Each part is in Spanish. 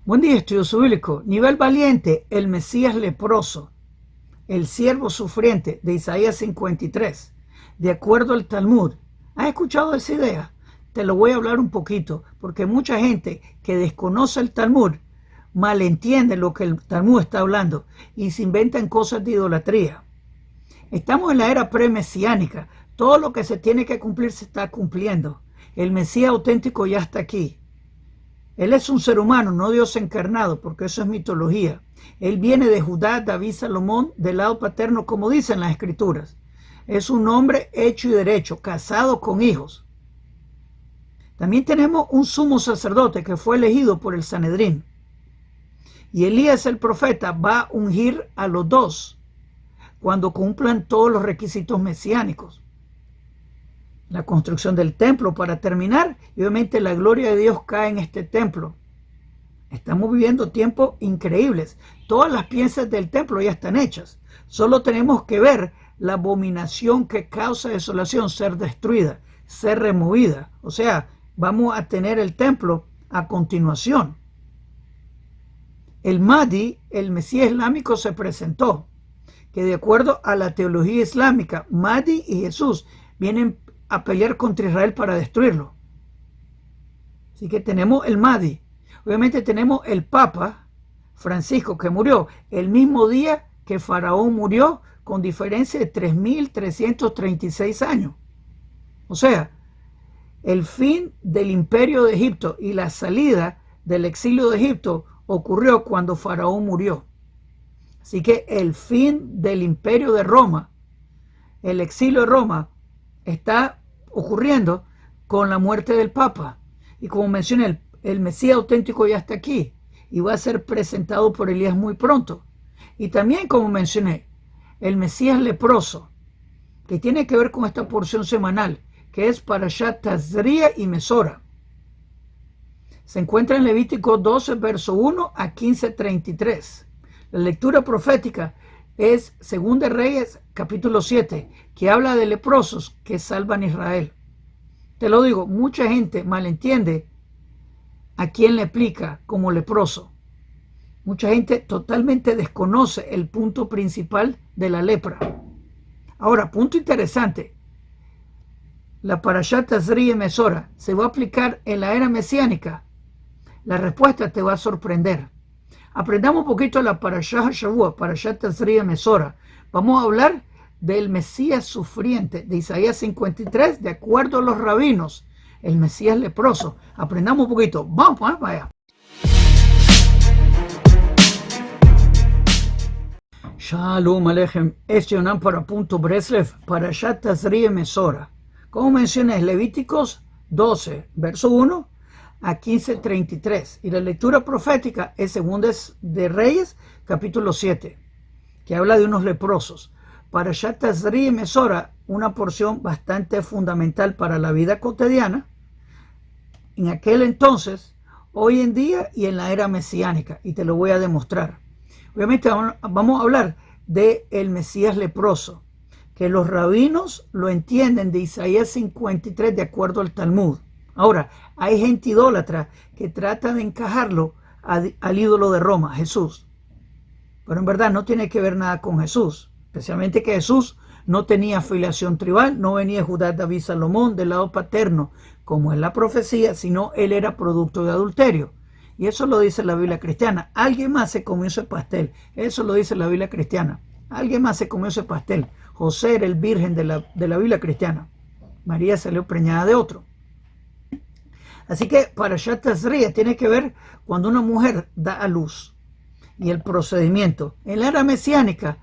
Buen día, estudioso bíblico. Nivel valiente, el Mesías leproso, el siervo sufriente de Isaías 53, de acuerdo al Talmud. ¿Has escuchado esa idea? Te lo voy a hablar un poquito, porque mucha gente que desconoce el Talmud malentiende lo que el Talmud está hablando y se inventan cosas de idolatría. Estamos en la era pre-mesiánica. Todo lo que se tiene que cumplir se está cumpliendo. El Mesías auténtico ya está aquí. Él es un ser humano, no Dios encarnado, porque eso es mitología. Él viene de Judá, David, Salomón, del lado paterno, como dicen las escrituras. Es un hombre hecho y derecho, casado con hijos. También tenemos un sumo sacerdote que fue elegido por el Sanedrín. Y Elías el profeta va a ungir a los dos cuando cumplan todos los requisitos mesiánicos. La construcción del templo para terminar, y obviamente la gloria de Dios cae en este templo. Estamos viviendo tiempos increíbles. Todas las piezas del templo ya están hechas. Solo tenemos que ver la abominación que causa desolación ser destruida, ser removida. O sea, vamos a tener el templo a continuación. El Mahdi, el Mesías islámico, se presentó, que de acuerdo a la teología islámica, Mahdi y Jesús vienen a pelear contra Israel para destruirlo. Así que tenemos el Mahdi. Obviamente tenemos el Papa Francisco, que murió el mismo día que Faraón murió, con diferencia de 3.336 años. O sea, el fin del imperio de Egipto y la salida del exilio de Egipto ocurrió cuando Faraón murió. Así que el fin del imperio de Roma, el exilio de Roma, está ocurriendo con la muerte del Papa. Y como mencioné, el Mesías auténtico ya está aquí y va a ser presentado por Elías muy pronto. Y también, como mencioné, el Mesías leproso, que tiene que ver con esta porción semanal, que es Parashat Tazria y Mesora. Se encuentra en Levítico 12, verso 1 a 15:33. La lectura profética es 2 de Reyes, capítulo 7, que habla de leprosos que salvan a Israel. Te lo digo, mucha gente malentiende a quién le aplica como leproso. Mucha gente totalmente desconoce el punto principal de la lepra. Ahora, punto interesante. La Parashat Tazria y Mesora se va a aplicar en la era mesiánica. La respuesta te va a sorprender. Aprendamos un poquito la Parashat Shavua, Parashat Tazria y Mesora. Vamos a hablar del Mesías sufriente de Isaías 53, de acuerdo a los rabinos, el Mesías leproso. Aprendamos un poquito. Vamos para allá. Shalom Aleichem. Es Yonan para Punto Breslev, Parashat Tazria y Mesora. Como mencioné, Levíticos 12, verso 1 a 15:33. Y la lectura profética es 2 de Reyes, capítulo 7, que habla de unos leprosos. Parashat Tazria y Mesora, una porción bastante fundamental para la vida cotidiana, en aquel entonces, hoy en día y en la era mesiánica, y te lo voy a demostrar. Obviamente vamos a hablar del Mesías leproso, que los rabinos lo entienden de Isaías 53 de acuerdo al Talmud. Ahora, hay gente idólatra que trata de encajarlo al ídolo de Roma, Jesús. Pero en verdad no tiene que ver nada con Jesús. Especialmente que Jesús no tenía afiliación tribal, no venía de Judá, David, Salomón, del lado paterno, como es la profecía, sino él era producto de adulterio. Y eso lo dice la Biblia cristiana. Alguien más se comió ese pastel. Eso lo dice la Biblia cristiana. Alguien más se comió ese pastel. José era el virgen de la Biblia cristiana. María salió preñada de otro. Así que Parashat Tazria tiene que ver cuando una mujer da a luz y el procedimiento. En la era mesiánica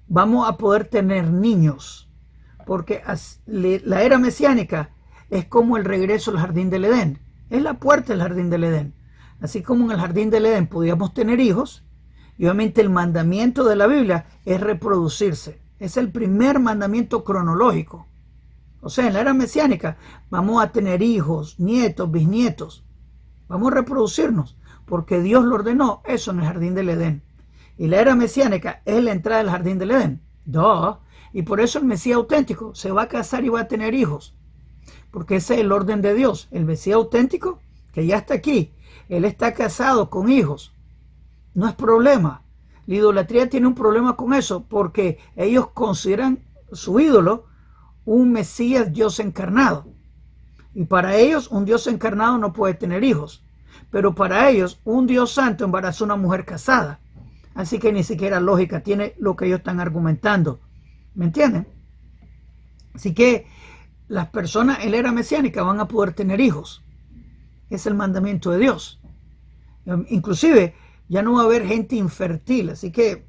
vamos a poder tener niños, porque la era mesiánica es como el regreso al jardín del Edén. Es la puerta del jardín del Edén. Así como en el jardín del Edén podíamos tener hijos, y obviamente el mandamiento de la Biblia es reproducirse. Es el primer mandamiento cronológico. O sea, en la era mesiánica vamos a tener hijos, nietos, bisnietos. Vamos a reproducirnos, porque Dios lo ordenó eso en el jardín del Edén. Y la era mesiánica es la entrada del jardín del Edén. Y por eso el Mesías auténtico se va a casar y va a tener hijos. Porque ese es el orden de Dios. El Mesías auténtico, que ya está aquí, él está casado con hijos. No es problema. La idolatría tiene un problema con eso porque ellos consideran su ídolo un Mesías Dios encarnado. Y para ellos un Dios encarnado no puede tener hijos. Pero para ellos un Dios santo embarazó a una mujer casada. Así que ni siquiera lógica tiene lo que ellos están argumentando. ¿Me entienden? Así que las personas en la era mesiánica van a poder tener hijos. Es el mandamiento de Dios. Inclusive ya no va a haber gente infértil. Así que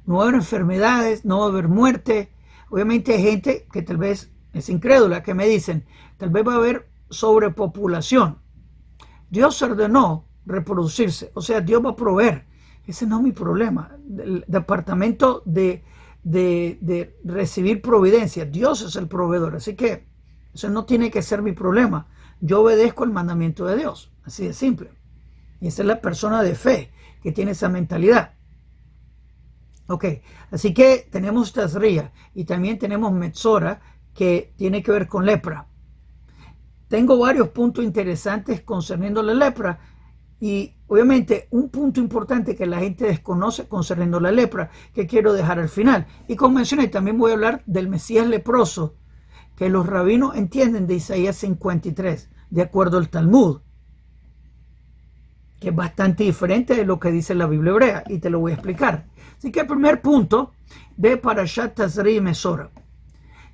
no va a haber enfermedades, no va a haber muerte. Obviamente hay gente que tal vez es incrédula, que me dicen, tal vez va a haber sobrepopulación. Dios ordenó reproducirse, o sea, Dios va a proveer. Ese no es mi problema. El departamento de recibir providencia, Dios es el proveedor, así que eso no tiene que ser mi problema. Yo obedezco el mandamiento de Dios, así de simple. Y esa es la persona de fe que tiene esa mentalidad. Ok, así que tenemos Tazria y también tenemos Metzora, que tiene que ver con lepra. Tengo varios puntos interesantes concerniendo la lepra y obviamente un punto importante que la gente desconoce concerniendo la lepra que quiero dejar al final. Y como mencioné, también voy a hablar del Mesías leproso que los rabinos entienden de Isaías 53, de acuerdo al Talmud, que es bastante diferente de lo que dice la Biblia hebrea y te lo voy a explicar. Así que el primer punto de Parashat Tazria y Mesora.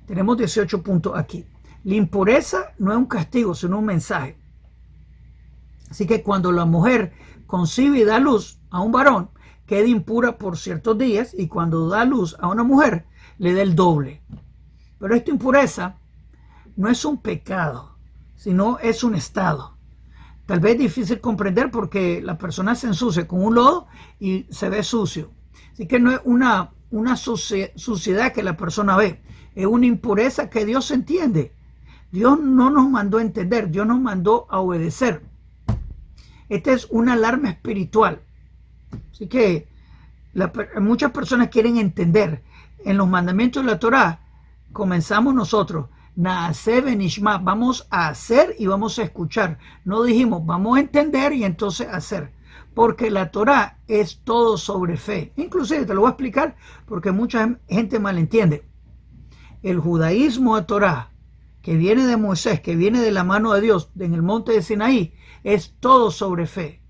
Tenemos 18 puntos aquí. La impureza no es un castigo, sino un mensaje. Así que cuando la mujer concibe y da luz a un varón, queda impura por ciertos días, y cuando da luz a una mujer, le da el doble. Pero esta impureza no es un pecado, sino es un estado. Tal vez es difícil comprender porque la persona se ensucia con un lodo y se ve sucio. Así que no es una suciedad que la persona ve, es una impureza que Dios entiende. Dios no nos mandó a entender, Dios nos mandó a obedecer. Esta es una alarma espiritual. Así que muchas personas quieren entender. En los mandamientos de la Torá comenzamos nosotros. Naaseh benishma, vamos a hacer y vamos a escuchar. No dijimos vamos a entender y entonces hacer. Porque la Torá es todo sobre fe. Inclusive te lo voy a explicar porque mucha gente malentiende. El judaísmo de Torá, que viene de Moisés, que viene de la mano de Dios en el monte de Sinaí, es todo sobre fe.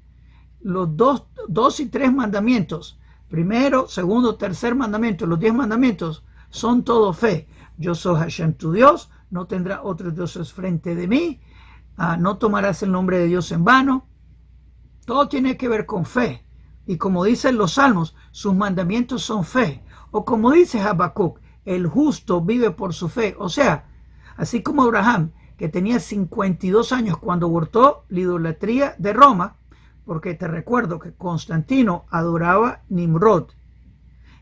Los dos y tres mandamientos, primero, segundo, tercer mandamiento, los 10 mandamientos, son todo fe. Yo soy Hashem tu Dios, no tendrás otros dioses frente de mí, no tomarás el nombre de Dios en vano. Todo tiene que ver con fe. Y como dicen los salmos, sus mandamientos son fe. O como dice Habacuc, el justo vive por su fe. O sea, así como Abraham, que tenía 52 años cuando abortó la idolatría de Roma, porque te recuerdo que Constantino adoraba Nimrod,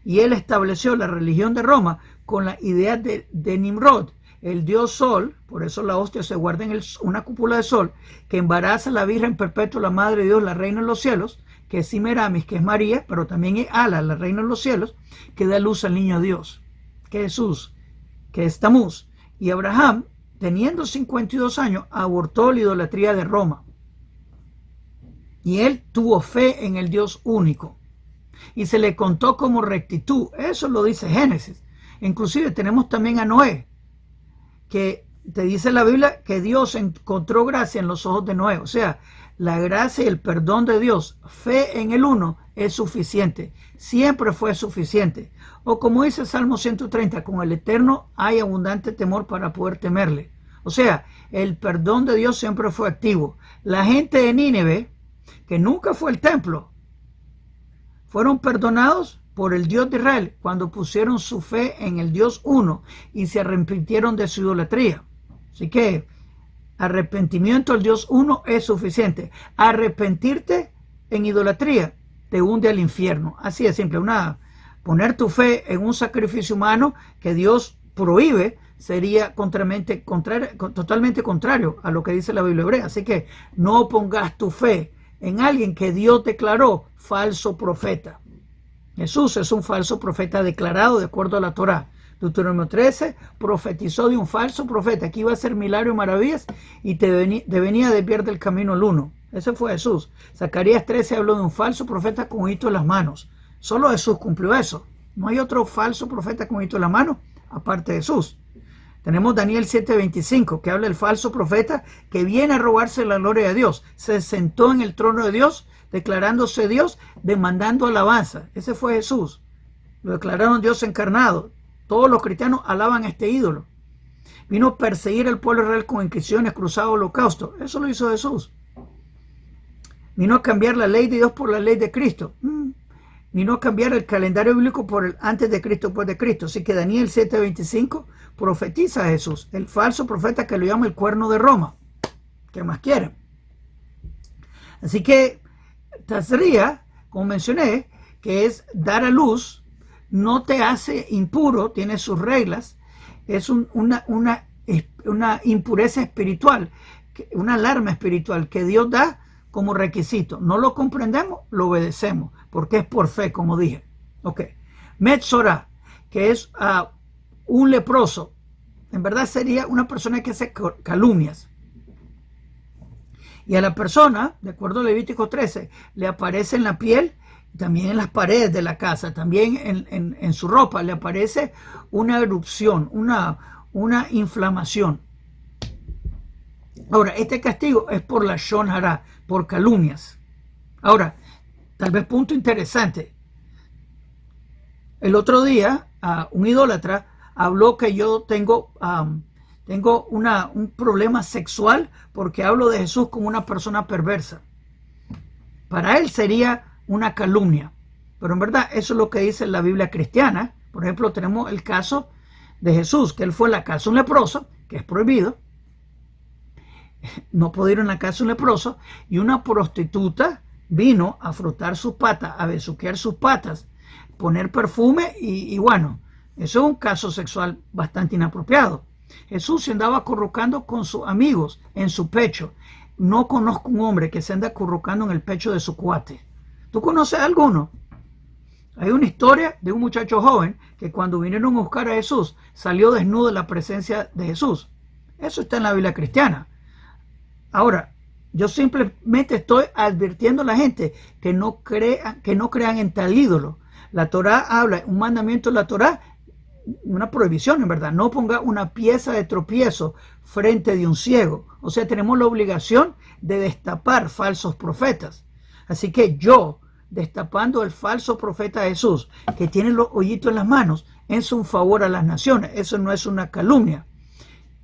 y él estableció la religión de Roma con la idea de Nimrod, el dios sol. Por eso la hostia se guarda en una cúpula de sol, que embaraza a la Virgen perpetua, la Madre de Dios, la Reina de los cielos, que es Simeramis, que es María, pero también es Ala, la Reina de los cielos, que da luz al niño Dios, que es Jesús, que es Tamuz. Y Abraham, teniendo 52 años, abortó la idolatría de Roma. Y él tuvo fe en el Dios único. Y se le contó como rectitud. Eso lo dice Génesis. Inclusive tenemos también a Noé, que te dice la Biblia que Dios encontró gracia en los ojos de Noé. O sea, la gracia y el perdón de Dios, fe en el uno, es suficiente. Siempre fue suficiente. O como dice Salmo 130, con el Eterno hay abundante temor para poder temerle. O sea, el perdón de Dios siempre fue activo. La gente de Nínive, que nunca fue el templo, fueron perdonados por el Dios de Israel cuando pusieron su fe en el Dios uno y se arrepintieron de su idolatría. Así que arrepentimiento al Dios uno es suficiente. Arrepentirte en idolatría te hunde al infierno. Así de simple. Poner tu fe en un sacrificio humano que Dios prohíbe sería totalmente contrario a lo que dice la Biblia hebrea. Así que no pongas tu fe en alguien que Dios declaró falso profeta. Jesús es un falso profeta declarado de acuerdo a la Torá. Deuteronomio 13 profetizó de un falso profeta que iba a hacer milagros y maravillas y te venía a desviar del camino el uno. Ese fue Jesús. Zacarías 13 habló de un falso profeta con ojito en las manos. Solo Jesús cumplió eso. No hay otro falso profeta con ojito en las manos aparte de Jesús. Tenemos Daniel 7:25, que habla del falso profeta que viene a robarse la gloria de Dios. Se sentó en el trono de Dios, declarándose Dios, demandando alabanza. Ese fue Jesús. Lo declararon Dios encarnado. Todos los cristianos alaban a este ídolo. Vino a perseguir al pueblo real con inquisiciones, cruzado, holocausto. Eso lo hizo Jesús. Vino a cambiar la ley de Dios por la ley de Cristo. Vino a cambiar el calendario bíblico por el antes de Cristo, después de Cristo. Así que Daniel 7:25 profetiza a Jesús, el falso profeta que lo llama el cuerno de Roma. ¿Qué más quieren? Así que Tazria, como mencioné, que es dar a luz, no te hace impuro, tiene sus reglas. Es una impureza espiritual, una alarma espiritual que Dios da como requisito. No lo comprendemos, lo obedecemos, porque es por fe, como dije. Ok. Metzora, que es un leproso, en verdad sería una persona que hace calumnias. Y a la persona, de acuerdo a Levítico 13, le aparece en la piel, también en las paredes de la casa, también en su ropa, le aparece una erupción, una inflamación. Ahora, este castigo es por la Shon Hara, por calumnias. Ahora, tal vez punto interesante. El otro día, un idólatra habló que yo tengo un problema sexual porque hablo de Jesús como una persona perversa. Para él sería una calumnia. Pero en verdad, eso es lo que dice la Biblia cristiana. Por ejemplo, tenemos el caso de Jesús, que él fue a la casa de un leproso, que es prohibido. No puede ir a la casa de un leproso, y una prostituta vino a frotar sus patas, a besuquear sus patas, poner perfume y bueno, eso es un caso sexual bastante inapropiado. Jesús se andaba acurrucando con sus amigos en su pecho. No conozco un hombre que se anda acurrucando en el pecho de su cuate. ¿Tú conoces a alguno? Hay una historia de un muchacho joven que cuando vinieron a buscar a Jesús salió desnudo en la presencia de Jesús. Eso está en la Biblia cristiana. Ahora, yo simplemente estoy advirtiendo a la gente que no crean en tal ídolo. La Torá habla, un mandamiento de la Torá, una prohibición en verdad, no ponga una pieza de tropiezo frente de un ciego. O sea, tenemos la obligación de destapar falsos profetas. Así que yo, destapando el falso profeta Jesús, que tiene los hoyitos en las manos, es un favor a las naciones. Eso no es una calumnia.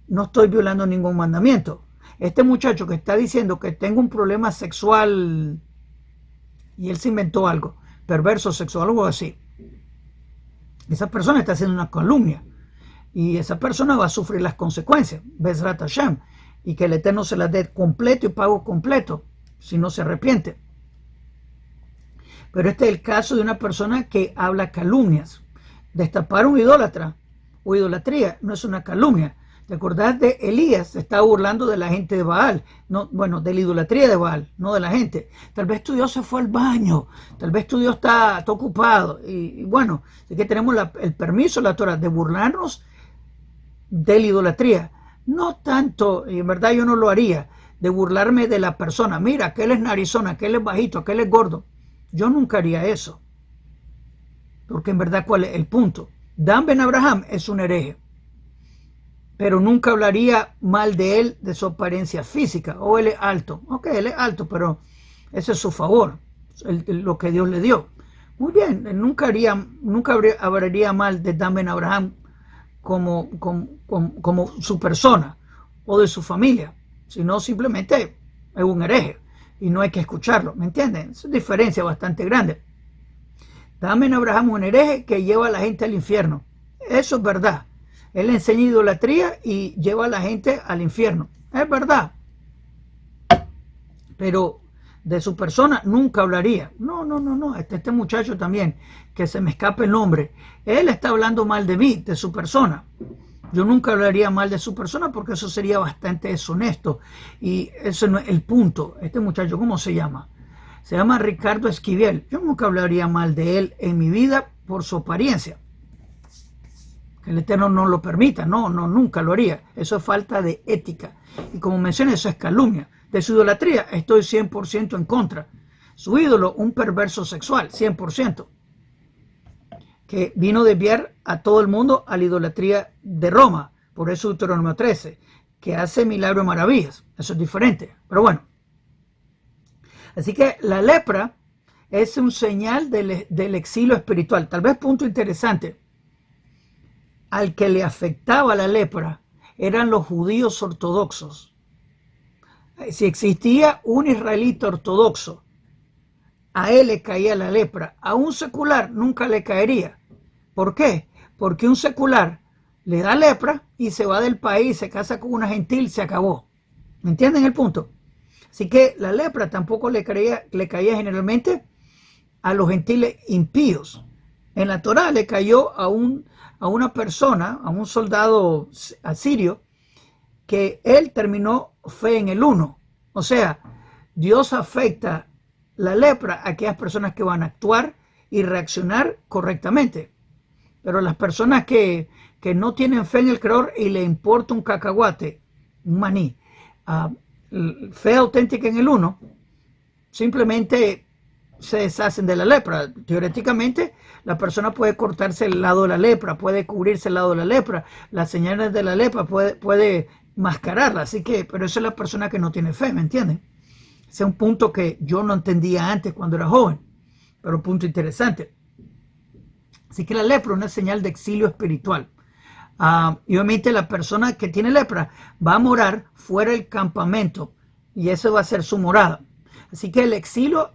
No estoy violando ningún mandamiento. Este muchacho que está diciendo que tengo un problema sexual y él se inventó algo, perverso sexual, algo así. Esa persona está haciendo una calumnia y esa persona va a sufrir las consecuencias, Bezrat Hashem, y que el Eterno se las dé completo y pago completo si no se arrepiente. Pero este es el caso de una persona que habla calumnias. Destapar un idólatra o idolatría no es una calumnia. ¿Te acordás de Elías? Se estaba burlando de la gente de Baal, no, bueno, de la idolatría de Baal, no de la gente. Tal vez tu Dios se fue al baño, tal vez tu Dios está ocupado. Y bueno, así que tenemos el permiso de la Torah de burlarnos de la idolatría. No tanto, y en verdad yo no lo haría, de burlarme de la persona. Mira, aquel es narizón, aquel es bajito, aquel es gordo. Yo nunca haría eso. Porque en verdad, ¿cuál es el punto? Dan Ben Abraham es un hereje. Pero nunca hablaría mal de él, de su apariencia física. O él es alto. Ok, él es alto, pero ese es su favor, lo que Dios le dio. Muy bien, nunca hablaría mal de Dan Ben Abraham como su persona o de su familia, sino simplemente es un hereje y no hay que escucharlo, ¿me entienden? Es una diferencia bastante grande. Dan Ben Abraham es un hereje que lleva a la gente al infierno. Eso es verdad. Él enseña idolatría y lleva a la gente al infierno. Es verdad. Pero de su persona nunca hablaría. No. Este muchacho también, que se me escape el nombre. Él está hablando mal de mí, de su persona. Yo nunca hablaría mal de su persona porque eso sería bastante deshonesto. Y ese no es el punto. Este muchacho, ¿cómo se llama? Se llama Ricardo Esquivel. Yo nunca hablaría mal de él en mi vida por su apariencia. que el Eterno no lo permita. No, nunca lo haría. Eso es falta de ética. Y como mencioné, eso es calumnia. De su idolatría estoy 100% en contra. Su ídolo, un perverso sexual, 100%. Que vino a desviar a todo el mundo a la idolatría de Roma. Por eso Deuteronomio 13, que hace milagros y maravillas. Eso es diferente. Pero bueno. Así que la lepra es un señal del exilio espiritual. Tal vez punto interesante. Al que le afectaba la lepra eran los judíos ortodoxos. Si existía un israelita ortodoxo, a él le caía la lepra. A un secular nunca le caería. ¿Por qué? Porque un secular le da lepra y se va del país, se casa con una gentil, se acabó. ¿Me entienden el punto? Así que la lepra tampoco le caía generalmente a los gentiles impíos. En la Torá le cayó a una persona, a un soldado asirio, que él terminó fe en el uno. O sea, Dios afecta la lepra a aquellas personas que van a actuar y reaccionar correctamente. Pero las personas que no tienen fe en el Creador y le importa un cacahuate, un maní, fe auténtica en el uno, simplemente se deshacen de la lepra. Teóricamente, la persona puede cortarse el lado de la lepra, puede cubrirse el lado de la lepra, las señales de la lepra puede mascararla. Así que, pero eso es la persona que no tiene fe, ¿me entienden? Ese es un punto que yo no entendía antes cuando era joven, pero un punto interesante. Así que la lepra es una señal de exilio espiritual. Y obviamente la persona que tiene lepra va a morar fuera del campamento y eso va a ser su morada. Así que el exilio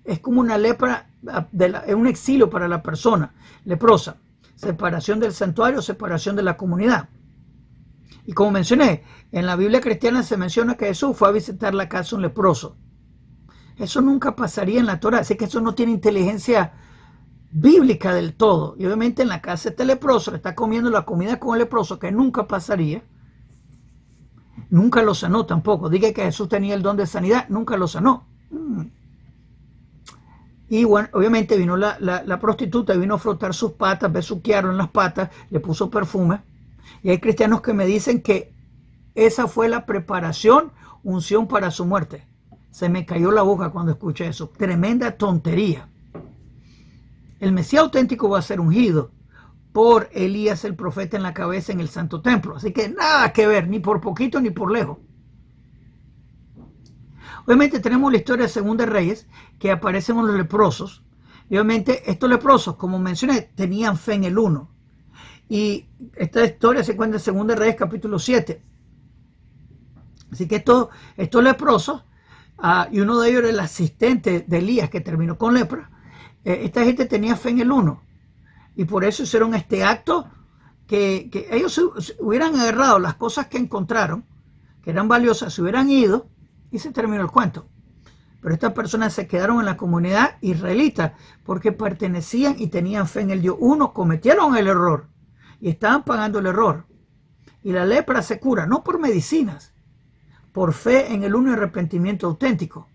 es como una lepra, es un exilio para la persona leprosa. Separación del santuario, separación de la comunidad. Y como mencioné, en la Biblia cristiana se menciona que Jesús fue a visitar la casa de un leproso. Eso nunca pasaría en la Torá, así que eso no tiene inteligencia bíblica del todo. Y obviamente en la casa de este leproso, le está comiendo la comida con el leproso, que nunca pasaría. Nunca lo sanó tampoco. Diga que Jesús tenía el don de sanidad, nunca lo sanó. Y bueno, obviamente vino la prostituta, vino a frotar sus patas, besuquearon las patas, le puso perfume. Y hay cristianos que me dicen que esa fue la preparación, unción para su muerte. Se me cayó la boca cuando escuché eso. Tremenda tontería. El Mesías auténtico va a ser ungido por Elías el profeta en la cabeza en el Santo Templo. Así que nada que ver, ni por poquito ni por lejos. Obviamente tenemos la historia de Segunda de Reyes, que aparecen los leprosos. Y obviamente estos leprosos, como mencioné, tenían fe en el uno. Y esta historia se cuenta en Segunda de Reyes capítulo 7. Así que estos leprosos, y uno de ellos era el asistente de Elías que terminó con lepra, esta gente tenía fe en el uno. Y por eso hicieron este acto que ellos hubieran agarrado las cosas que encontraron, que eran valiosas, se hubieran ido y se terminó el cuento. Pero estas personas se quedaron en la comunidad israelita porque pertenecían y tenían fe en el Dios uno, cometieron el error y estaban pagando el error. Y la lepra se cura no por medicinas, por fe en el uno y arrepentimiento auténtico.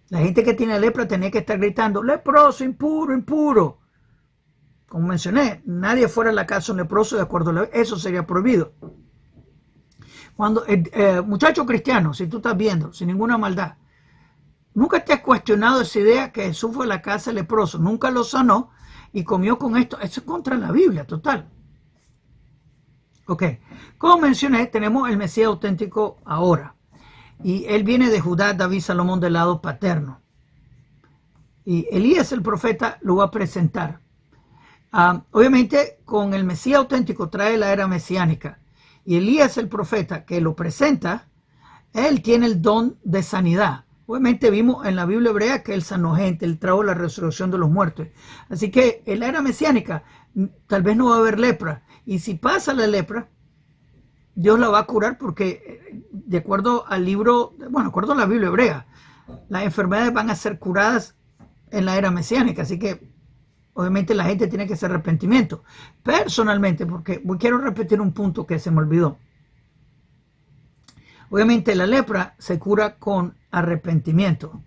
La gente que tiene lepra tenía que estar gritando, leproso, impuro, impuro. Como mencioné, nadie fuera a la casa de un leproso de acuerdo a la ley, eso sería prohibido. Cuando, muchacho cristiano, si tú estás viendo, sin ninguna maldad, nunca te has cuestionado esa idea que Jesús fue a la casa del leproso, nunca lo sanó y comió con esto. Eso es contra la Biblia, total. Ok, como mencioné, tenemos el Mesías auténtico ahora. Y él viene de Judá, David, Salomón del lado paterno. Y Elías el profeta lo va a presentar. Obviamente con el Mesías auténtico trae la era mesiánica. Y Elías el profeta que lo presenta, él tiene el don de sanidad. Obviamente vimos en la Biblia hebrea que él sanó gente, él trajo la resurrección de los muertos. Así que en la era mesiánica tal vez no va a haber lepra. Y si pasa la lepra, Dios la va a curar porque de acuerdo al libro, bueno, de acuerdo a la Biblia hebrea, las enfermedades van a ser curadas en la era mesiánica. Así que obviamente la gente tiene que hacer arrepentimiento. Personalmente, porque quiero repetir un punto que se me olvidó. Obviamente la lepra se cura con arrepentimiento.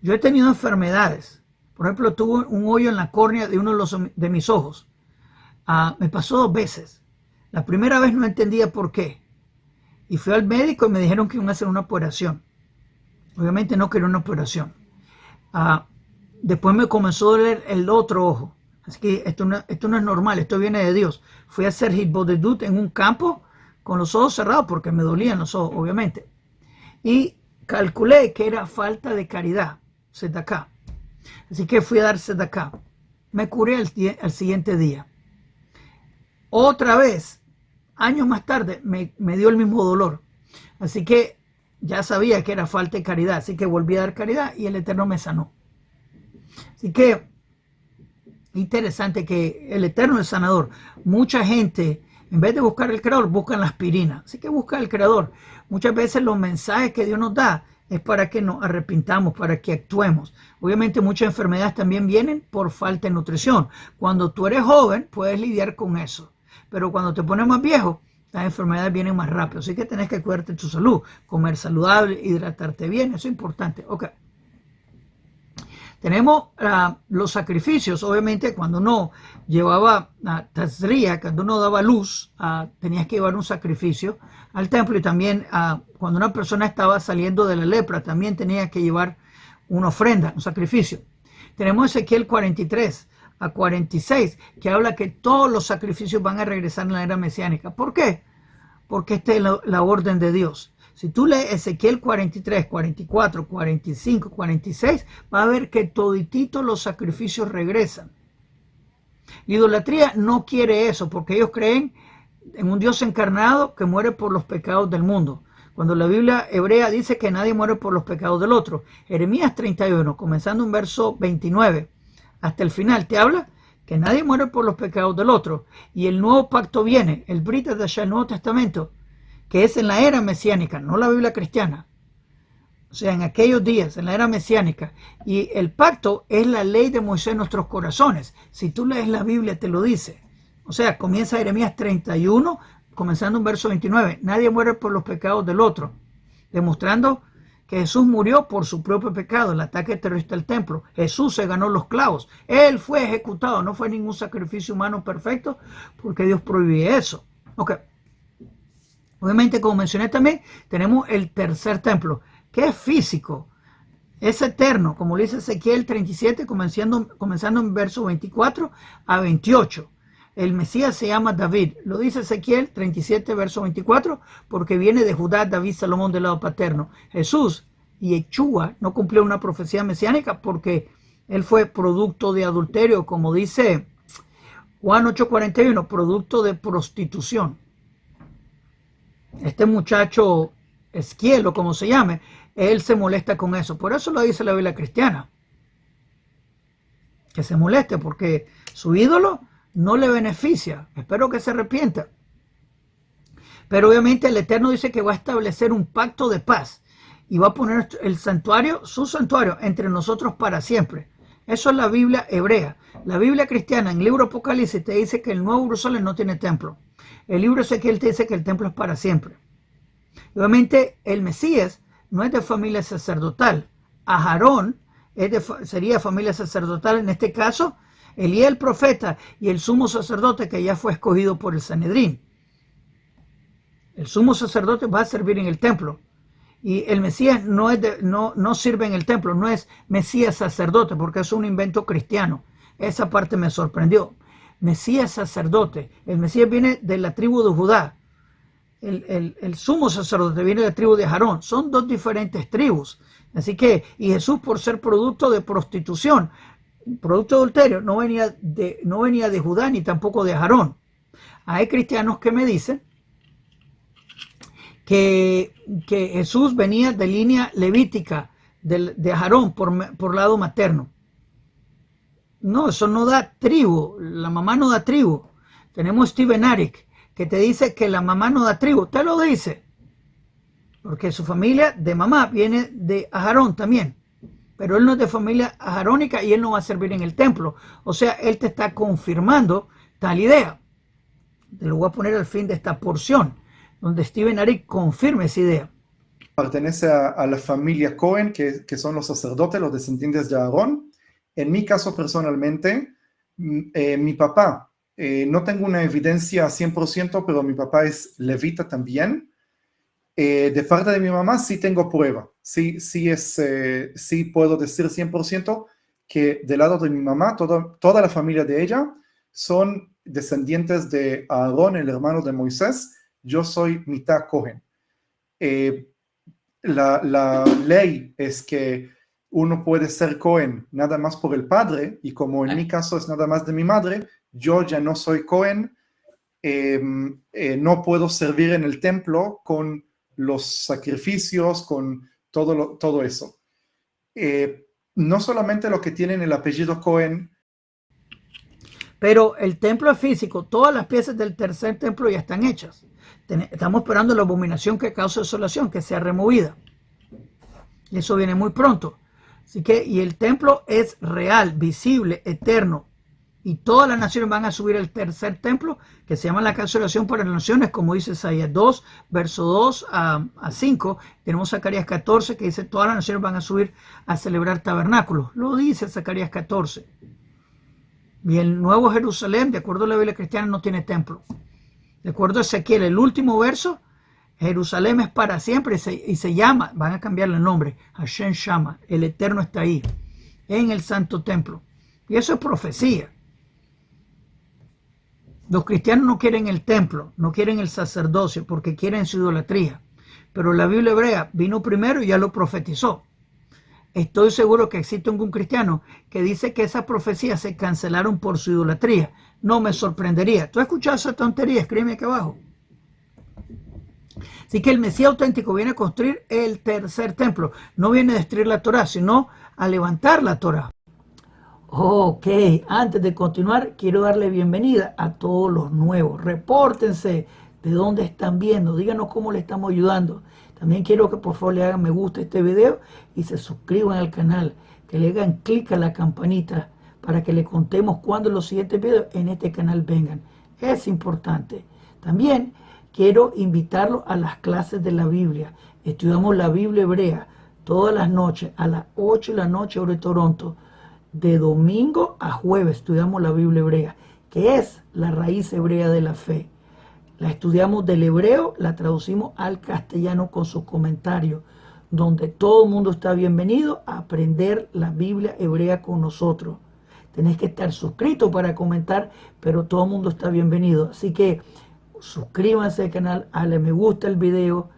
Yo he tenido enfermedades. Por ejemplo, tuve un hoyo en la córnea de uno de mis ojos. Me pasó 2 veces. La primera vez no entendía por qué. Y fui al médico y me dijeron que iban a hacer una operación. Obviamente no quería una operación. Después me comenzó a doler el otro ojo. Así que esto no es normal, esto viene de Dios. Fui a hacer hitbodedut en un campo con los ojos cerrados porque me dolían los ojos, obviamente. Y calculé que era falta de caridad, tzedakah. Así que fui a dar tzedakah. Me curé al siguiente día. Otra vez, años más tarde, me dio el mismo dolor. Así que ya sabía que era falta de caridad. Así que volví a dar caridad y el Eterno me sanó. Así que interesante que el Eterno es sanador. Mucha gente, en vez de buscar el Creador, buscan la aspirina. Así que busca el Creador. Muchas veces los mensajes que Dios nos da es para que nos arrepintamos, para que actuemos. Obviamente muchas enfermedades también vienen por falta de nutrición. Cuando tú eres joven, puedes lidiar con eso. Pero cuando te pones más viejo, las enfermedades vienen más rápido. Así que tenés que cuidarte de tu salud, comer saludable, hidratarte bien. Eso es importante. Ok. Tenemos los sacrificios. Obviamente cuando uno llevaba tazría, cuando uno daba luz, tenías que llevar un sacrificio al templo. Y también cuando una persona estaba saliendo de la lepra, también tenía que llevar una ofrenda, un sacrificio. Tenemos Ezequiel 43 a 46, que habla que todos los sacrificios van a regresar en la era mesiánica. ¿Por qué? Porque esta es la orden de Dios. Si tú lees Ezequiel 43, 44, 45, 46, vas a ver que todititos los sacrificios regresan. La idolatría no quiere eso, porque ellos creen en un Dios encarnado que muere por los pecados del mundo. Cuando la Biblia hebrea dice que nadie muere por los pecados del otro. Jeremías 31, comenzando en verso 29, hasta el final, te habla que nadie muere por los pecados del otro. Y el nuevo pacto viene, el Brit Hadashah, el Nuevo Testamento, que es en la era mesiánica, no la Biblia cristiana. O sea, en aquellos días, en la era mesiánica. Y el pacto es la ley de Moisés en nuestros corazones. Si tú lees la Biblia, te lo dice. O sea, comienza Jeremías 31, comenzando en verso 29. Nadie muere por los pecados del otro. Demostrando que Jesús murió por su propio pecado, el ataque terrorista al templo. Jesús se ganó los clavos. Él fue ejecutado. No fue ningún sacrificio humano perfecto, porque Dios prohíbe eso. Ok. Obviamente, como mencioné también, tenemos el tercer templo, que es físico, es eterno, como lo dice Ezequiel 37, comenzando en verso 24 a 28. El Mesías se llama David, lo dice Ezequiel 37, verso 24, porque viene de Judá, David, Salomón del lado paterno. Jesús, Yeshua, no cumplió una profecía mesiánica porque él fue producto de adulterio, como dice Juan 8:41, producto de prostitución. Este muchacho Esquiel, o como se llame, él se molesta con eso. Por eso lo dice la Biblia cristiana. Que se moleste porque su ídolo no le beneficia. Espero que se arrepienta. Pero obviamente el Eterno dice que va a establecer un pacto de paz y va a poner el santuario, su santuario, entre nosotros para siempre. Eso es la Biblia hebrea. La Biblia cristiana, en el libro Apocalipsis, te dice que el Nuevo Jerusalén no tiene templo. El libro Ezequiel te dice que el templo es para siempre. Obviamente el Mesías no es de familia sacerdotal. Aarón sería familia sacerdotal, en este caso Elías el profeta y el sumo sacerdote que ya fue escogido por el Sanedrín. El sumo sacerdote va a servir en el templo. Y el Mesías no sirve en el templo, no es Mesías sacerdote, porque es un invento cristiano. Esa parte me sorprendió. Mesías sacerdote. El Mesías viene de la tribu de Judá. El sumo sacerdote viene de la tribu de Aarón. Son dos diferentes tribus. Así que, y Jesús, por ser producto de prostitución, producto de adulterio, no venía de Judá ni tampoco de Aarón. Hay cristianos que me dicen que Jesús venía de línea levítica de Aarón por lado materno. No, eso no da tribu, la mamá no da tribu. Tenemos Steven Arik, que te dice que la mamá no da tribu, te lo dice, porque su familia de mamá viene de Aarón también, pero él no es de familia aharónica y él no va a servir en el templo. O sea, él te está confirmando tal idea. Te lo voy a poner al fin de esta porción, donde Steven Arik confirma esa idea. Pertenece a la familia Cohen, que son los sacerdotes, los descendientes de Aarón. En mi caso personalmente, mi papá No tengo una evidencia 100%, pero mi papá es levita también. De parte de mi mamá sí tengo prueba. Sí puedo decir 100% que del lado de mi mamá, toda la familia de ella son descendientes de Aarón, el hermano de Moisés. Yo soy mitad Cohen. La ley es que uno puede ser Cohen nada más por el padre, y como en mi caso es nada más de mi madre, yo ya no soy Cohen, no puedo servir en el templo con los sacrificios, con todo eso. No solamente los que tienen el apellido Cohen. Pero el templo es físico, todas las piezas del tercer templo ya están hechas. Estamos esperando la abominación que causa desolación, que sea removida. Y eso viene muy pronto. Así que, y el templo es real, visible, eterno. Y todas las naciones van a subir al tercer templo, que se llama la casa de oración para las naciones, como dice Isaías 2, verso 2 a 5. Tenemos Zacarías 14, que dice todas las naciones van a subir a celebrar tabernáculos. Lo dice Zacarías 14. Y el Nuevo Jerusalén, de acuerdo a la Biblia cristiana, no tiene templo. De acuerdo a Ezequiel, el último verso, Jerusalén es para siempre y se llama, van a cambiarle el nombre, Hashem Shama, el Eterno está ahí, en el Santo Templo. Y eso es profecía. Los cristianos no quieren el templo, no quieren el sacerdocio, porque quieren su idolatría. Pero la Biblia hebrea vino primero y ya lo profetizó. Estoy seguro que existe un cristiano que dice que esas profecías se cancelaron por su idolatría. No me sorprendería. ¿Tú has escuchado esa tontería? Escríbeme aquí abajo. Así que el Mesías auténtico viene a construir el tercer templo. No viene a destruir la Torá, sino a levantar la Torá. Ok, antes de continuar, quiero darle bienvenida a todos los nuevos. Repórtense de dónde están viendo, díganos cómo le estamos ayudando. También quiero que por favor le hagan me gusta a este video y se suscriban al canal, que le hagan clic a la campanita para que le contemos cuando los siguientes videos en este canal vengan. Es importante. También quiero invitarlos a las clases de la Biblia. Estudiamos la Biblia hebrea todas las noches a las 8 de la noche hora de Toronto. De domingo a jueves estudiamos la Biblia hebrea, que es la raíz hebrea de la fe. La estudiamos del hebreo, la traducimos al castellano con sus comentarios, donde todo el mundo está bienvenido a aprender la Biblia hebrea con nosotros. Tenés que estar suscrito para comentar, pero todo el mundo está bienvenido. Así que suscríbanse al canal, dale me gusta el video,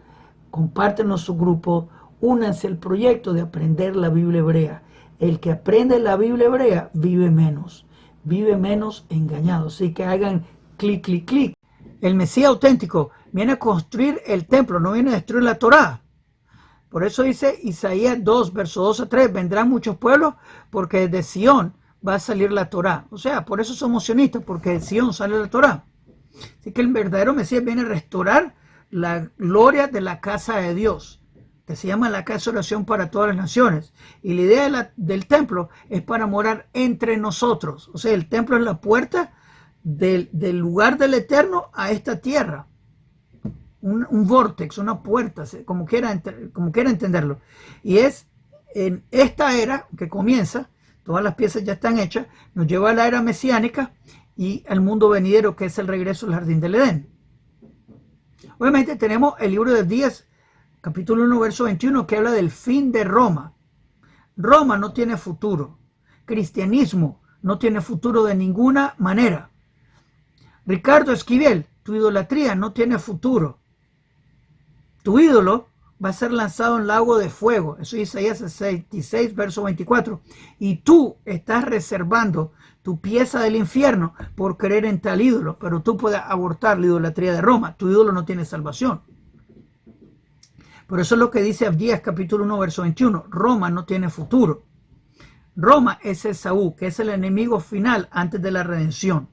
compártenos su grupo, únanse al proyecto de aprender la Biblia hebrea. El que aprende la Biblia hebrea vive menos engañado. Así que hagan clic, clic, clic. El Mesías auténtico viene a construir el templo, no viene a destruir la Torá. Por eso dice Isaías 2, verso 2 a 3, vendrán muchos pueblos porque de Sión va a salir la Torá. O sea, por eso somos sionistas, porque de Sión sale la Torá. Así que el verdadero Mesías viene a restaurar la gloria de la casa de Dios, que se llama la casa de oración para todas las naciones. Y la idea del templo es para morar entre nosotros. O sea, el templo es la puerta del lugar del Eterno a esta tierra. Un vórtex, una puerta, como quiera entenderlo. Y es en esta era que comienza, todas las piezas ya están hechas, nos lleva a la era mesiánica y al mundo venidero, que es el regreso al jardín del Edén. Obviamente tenemos el libro de Días, capítulo 1, verso 21, que habla del fin de Roma. Roma no tiene futuro. Cristianismo no tiene futuro de ninguna manera. Ricardo Esquivel, tu idolatría no tiene futuro. Tu ídolo va a ser lanzado en lago de fuego. Eso es Isaías 66, verso 24. Y tú estás reservando tu pieza del infierno por creer en tal ídolo. Pero tú puedes abortar la idolatría de Roma. Tu ídolo no tiene salvación. Por eso es lo que dice Abdías capítulo 1, verso 21. Roma no tiene futuro. Roma es Esaú, que es el enemigo final antes de la redención.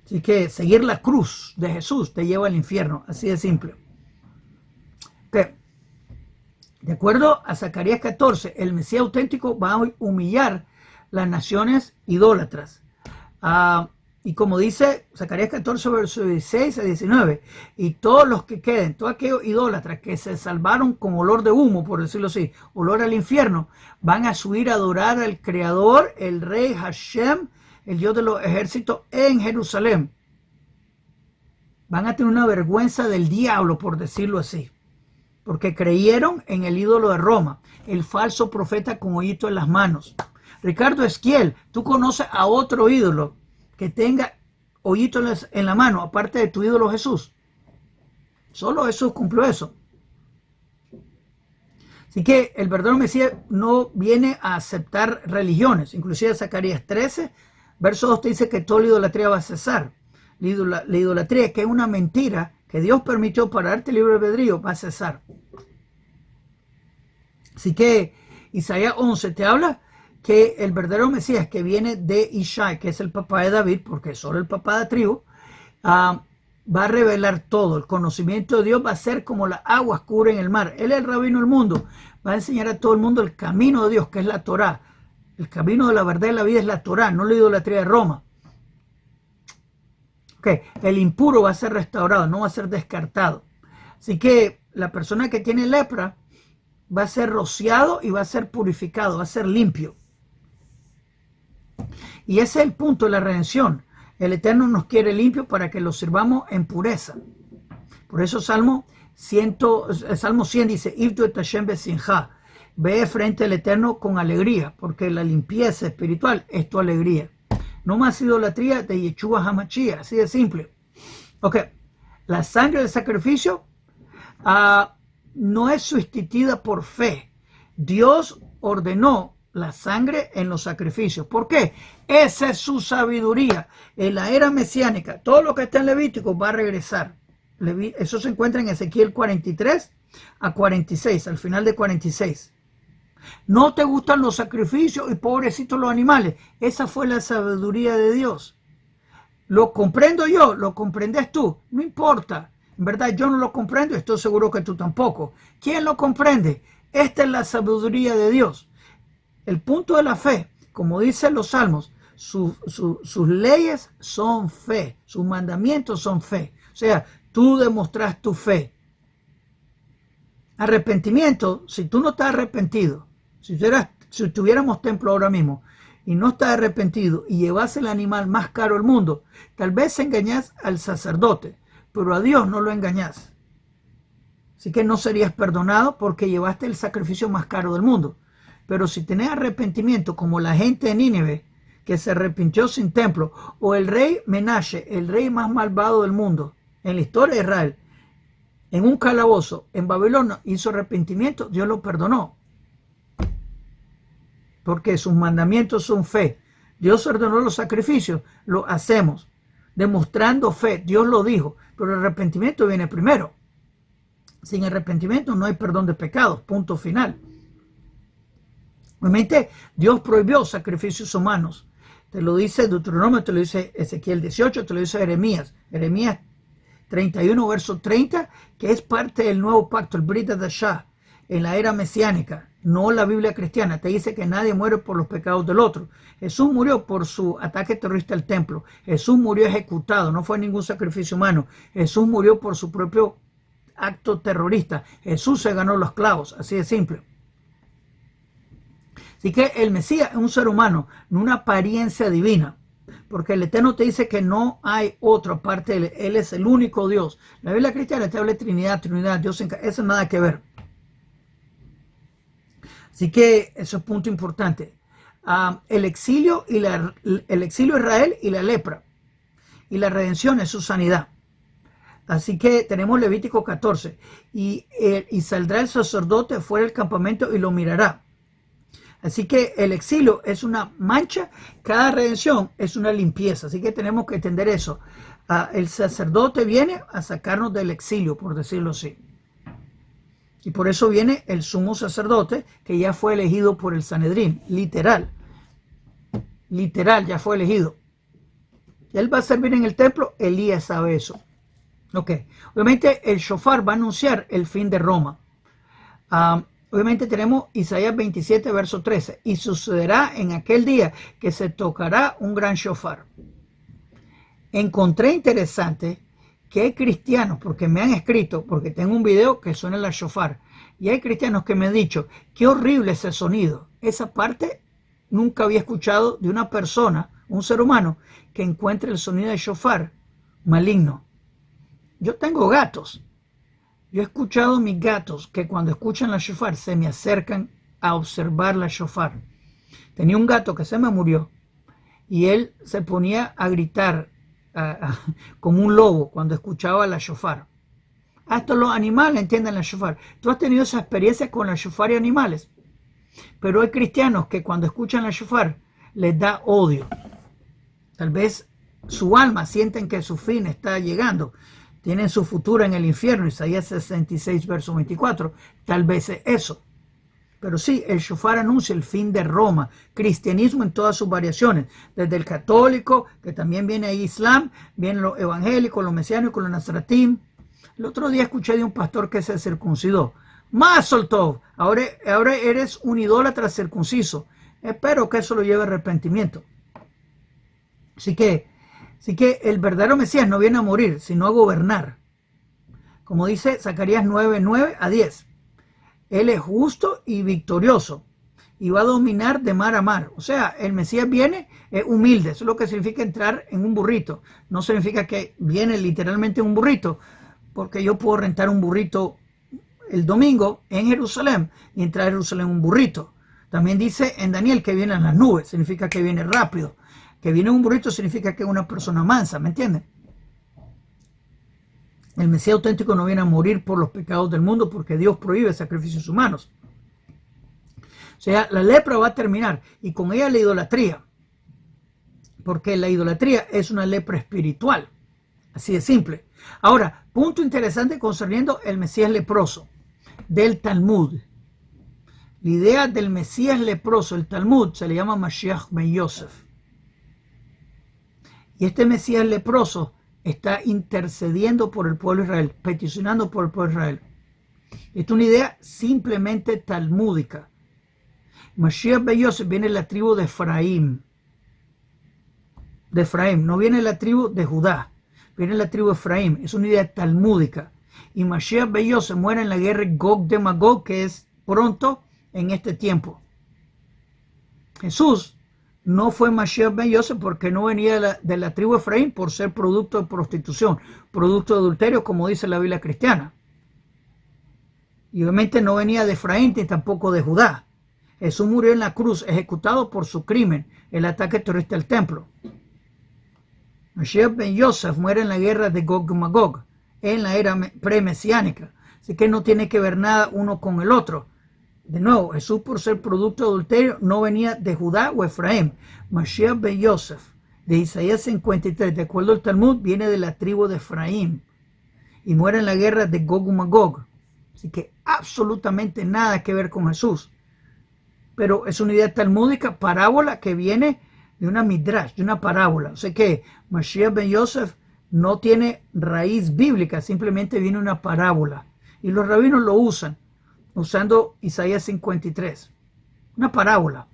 Así que seguir la cruz de Jesús te lleva al infierno. Así de simple. Okay. De acuerdo a Zacarías 14, el Mesías auténtico va a humillar las naciones idólatras. Y como dice Zacarías 14, versos 16 a 19, y todos los que queden, todos aquellos idólatras que se salvaron con olor de humo, por decirlo así, olor al infierno, van a subir a adorar al Creador, el Rey Hashem, el Dios de los ejércitos en Jerusalén. Van a tener una vergüenza del diablo, por decirlo así, porque creyeron en el ídolo de Roma, el falso profeta con hoyito en las manos. Ricardo Esquiel, ¿tú conoces a otro ídolo que tenga hoyito en la mano, aparte de tu ídolo Jesús? Solo Jesús cumplió eso. Así que el verdadero Mesías no viene a aceptar religiones. Inclusive Zacarías 13, verso 2 te dice que toda la idolatría va a cesar. La idolatría, que es una mentira que Dios permitió para darte libre albedrío, va a cesar. Así que Isaías 11 te habla que el verdadero Mesías, que viene de Ishai, que es el papá de David, porque es solo el papá de la tribu, va a revelar todo. El conocimiento de Dios va a ser como las aguas cubren el mar. Él es el rabino del mundo. Va a enseñar a todo el mundo el camino de Dios, que es la Torá. El camino de la verdad y la vida es la Torá, no la idolatría de Roma. Okay. El impuro va a ser restaurado, no va a ser descartado. Así que la persona que tiene lepra va a ser rociado y va a ser purificado, va a ser limpio. Y ese es el punto de la redención. El Eterno nos quiere limpio para que lo sirvamos en pureza. Por eso Salmo 100 dice, Ivdu et Hashem besimcha, ve frente al Eterno con alegría, porque la limpieza espiritual es tu alegría. No más idolatría de Yeshua HaMashiach, así de simple. Ok, la sangre del sacrificio no es sustituida por fe. Dios ordenó la sangre en los sacrificios. ¿Por qué? Esa es su sabiduría. En la era mesiánica, todo lo que está en Levítico va a regresar. Eso se encuentra en Ezequiel 43 a 46, al final de 46. No te gustan los sacrificios y pobrecitos los animales. Esa fue la sabiduría de Dios. Lo comprendo yo, lo comprendes tú, no importa. En verdad yo no lo comprendo y estoy seguro que tú tampoco. ¿Quién lo comprende? Esta es la sabiduría de Dios. El punto de la fe, como dicen los salmos, sus leyes son fe, sus mandamientos son fe. O sea, tú demostras tu fe. Arrepentimiento, si tú no estás arrepentido, si tuviéramos templo ahora mismo y no estás arrepentido y llevas el animal más caro del mundo, tal vez engañas al sacerdote, pero a Dios no lo engañas. Así que no serías perdonado porque llevaste el sacrificio más caro del mundo. Pero si tenés arrepentimiento como la gente de Nínive, que se arrepintió sin templo, o el rey Menashe, el rey más malvado del mundo, en la historia de Israel, en un calabozo en Babilonia hizo arrepentimiento, Dios lo perdonó. Porque sus mandamientos son fe. Dios ordenó los sacrificios, lo hacemos, demostrando fe. Dios lo dijo, pero el arrepentimiento viene primero. Sin arrepentimiento no hay perdón de pecados, punto final. Obviamente Dios prohibió sacrificios humanos. Te lo dice Deuteronomio, te lo dice Ezequiel 18, te lo dice Jeremías 31, verso 30, que es parte del nuevo pacto, el Brit Hadashah, en la era mesiánica, no la Biblia cristiana. Te dice que nadie muere por los pecados del otro. Jesús murió por su ataque terrorista al templo. Jesús murió ejecutado, no fue ningún sacrificio humano. Jesús murió por su propio acto terrorista. Jesús se ganó los clavos, así de simple. Así que el Mesías es un ser humano, no una apariencia divina. Porque el Eterno te dice que no hay otro aparte de él. Él es el único Dios. La Biblia cristiana te habla de Trinidad, Dios en casa. Eso nada que ver. Así que eso es punto importante. El exilio Israel y la lepra. Y la redención es su sanidad. Así que tenemos Levítico 14. Y saldrá el sacerdote fuera del campamento y lo mirará. Así que el exilio es una mancha, cada redención es una limpieza. Así que tenemos que entender eso. El sacerdote viene a sacarnos del exilio, por decirlo así. Y por eso viene el sumo sacerdote, que ya fue elegido por el Sanedrín, literal. Literal, ya fue elegido. Él va a servir en el templo, Elías sabe eso. Ok. Obviamente el shofar va a anunciar el fin de Roma. Obviamente tenemos Isaías 27, verso 13. Y sucederá en aquel día que se tocará un gran shofar. Encontré interesante que hay cristianos, porque me han escrito, porque tengo un video que suena el shofar, y hay cristianos que me han dicho, qué horrible ese sonido. Esa parte nunca había escuchado de una persona, un ser humano, que encuentre el sonido de shofar maligno. Yo tengo gatos. Yo he escuchado a mis gatos que cuando escuchan la shofar se me acercan a observar la shofar. Tenía un gato que se me murió y él se ponía a gritar como un lobo cuando escuchaba la shofar. Hasta los animales entienden la shofar. ¿Tú has tenido esa experiencia con la shofar y animales? Pero hay cristianos que cuando escuchan la shofar les da odio. Tal vez su alma sienten que su fin está llegando. Tienen su futuro en el infierno. Isaías 66, verso 24. Tal vez es eso. Pero sí, el shofar anuncia el fin de Roma. Cristianismo en todas sus variaciones. Desde el católico, que también viene ahí Islam, vienen los evangélicos, los mesiánicos, los nazratín. El otro día escuché de un pastor que se circuncidó. Mazel tov, ahora eres un idólatra circunciso. Espero que eso lo lleve a arrepentimiento. Así que el verdadero Mesías no viene a morir, sino a gobernar. Como dice Zacarías 9, 9 a 10. Él es justo y victorioso y va a dominar de mar a mar. O sea, el Mesías viene humilde. Eso es lo que significa entrar en un burrito. No significa que viene literalmente en un burrito, porque yo puedo rentar un burrito el domingo en Jerusalén y entrar a Jerusalén un burrito. También dice en Daniel que viene en las nubes, significa que viene rápido. Que viene un burrito significa que es una persona mansa, ¿me entienden? El Mesías auténtico no viene a morir por los pecados del mundo porque Dios prohíbe sacrificios humanos. O sea, la lepra va a terminar y con ella la idolatría. Porque la idolatría es una lepra espiritual. Así de simple. Ahora, punto interesante concerniendo el Mesías leproso del Talmud. La idea del Mesías leproso, el Talmud, se le llama Mashiach ben Yosef. Y este Mesías leproso está intercediendo por el pueblo de Israel, peticionando por el pueblo de Israel. Esta es una idea simplemente talmúdica. Mashiach ben Yosef viene de la tribu de Efraín. De Efraín, no viene de la tribu de Judá, viene de la tribu de Efraín. Es una idea talmúdica. Y Mashiach ben Yosef muere en la guerra Gog de Magog, que es pronto en este tiempo. Jesús no fue Mashiach ben Yosef porque no venía de la tribu de Efraín por ser producto de prostitución, producto de adulterio, como dice la Biblia cristiana. Y obviamente no venía de Efraín ni tampoco de Judá. Jesús murió en la cruz, ejecutado por su crimen, el ataque terrorista al templo. Mashiach ben Yosef muere en la guerra de Gog y Magog, en la era premesiánica. Así que no tiene que ver nada uno con el otro. De nuevo, Jesús por ser producto de adulterio no venía de Judá o Efraín. Mashiach ben Yosef, de Isaías 53, de acuerdo al Talmud, viene de la tribu de Efraín y muere en la guerra de Gog y Magog. Así que absolutamente nada que ver con Jesús. Pero es una idea talmúdica, parábola, que viene de una midrash, de una parábola. O sea que Mashiach ben Yosef no tiene raíz bíblica, simplemente viene una parábola. Y los rabinos lo usan, usando Isaías 53. Una parábola,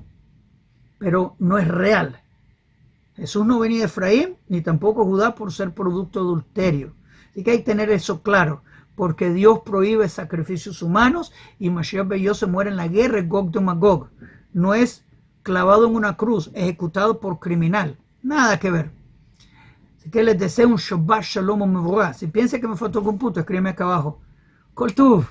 pero no es real. Jesús no venía de Efraín, ni tampoco Judá por ser producto de adulterio. Así que hay que tener eso claro, porque Dios prohíbe sacrificios humanos y Mashiach ben Yosef muere en la guerra de Gog de Magog. No es clavado en una cruz, ejecutado por criminal. Nada que ver. Así que les deseo un Shabbat Shalom o Mevorah. Si piensa que me faltó algún punto, escríbeme acá abajo. Kol Tuv.